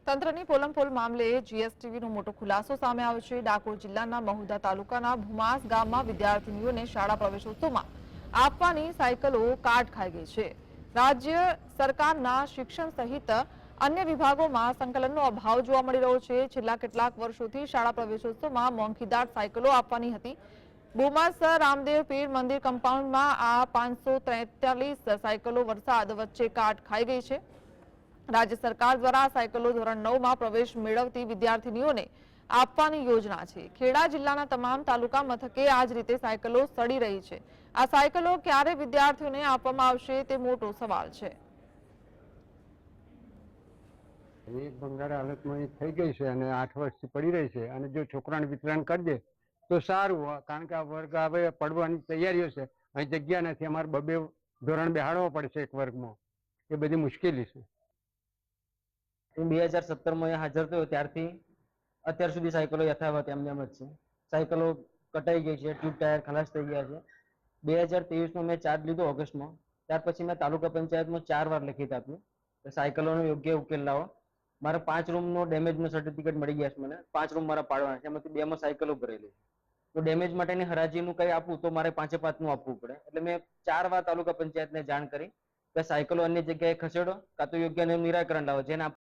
તંત્રની પોલમપોલ મામલે જીએસટીવીનો મોટો ખુલાસો સામે આવ્યો છે। ડાકોર જિલ્લાના મહુધા તાલુકાના ભુમાસ ગામમાં વિદ્યાર્થીનીઓને શાળા પ્રવેશોત્સવમાં આપવાની સાયકલો કાટ ખાઈ ગઈ છે। રાજ્ય સરકારના શિક્ષણ સહિત અન્ય વિભાગોમાં સંકલનનો અભાવ જોવા મળી રહ્યો છે। છેલ્લા કેટલાક વર્ષોથી શાળા પ્રવેશોત્સવમાં મોંઘીદાટ સાયકલો આપવાની હતી। ભુમાસ રામદેવ પીર મંદિર કમ્પાઉન્ડમાં આ 543 સાયકલો વરસાદ વચ્ચે કાટ ખાઈ ગઈ છે। राज्य सरकार द्वारा साइकलो धोरण 9 में प्रवेश मेळवती विद्यार्थिनीओने आपवानी योजना छे। खेड़ा जिल्लाना तमाम तालुका मथके आज रीते साइकलो सड़ी रही छे। आ साइकलो क्यारे विद्यार्थीओने आपवामां आवशे ते मोटो सवाल छे। भंगार हालत में थई गई है और 8 वर्षथी पड़ी रही है और जो छोकराने वितरण कर दे तो सारू, कारण के आ वर्ग हवे पड़वानी तैयारीओ छे। अहीं जग्या नथी, अमारे 2 धोरण बेहाडवा पड़शे एक वर्ग में। ए बधी मुश्केली छे। 2017 में हाजर थयो त्यारथी अत्यार सुधी साइकलो यथावत एम नेम ज छे। साइकलो कटाई गई है, ट्यूब टायर खलास थई गया है। 2023 में मैं चार्ज लीधो ऑगस्ट में, त्यार पछी मैं तालुका पंचायत में 4 वार लिखित आप्युं के साइकलोनो योग्य उकेल लावो। मारे 5 रूम नो डेमेज नो सर्टिफिकेट मळी गया छे। मने 5 रूम मारा पाडवाना छे, एमांथी 2 में साइकलो भरेली छे। तो डेमेज माटेनी हराजीनुं कई आपवुं तो मारे 5 નું આપવું પડે। એટલે મેં 4 વાર તાલુકા પંચાયતને જાણ કરી કે સાયકલો અન્ય જગ્યાએ ખસેડો કાં તો યોગ્ય નિરાકરણ લાવો, જેને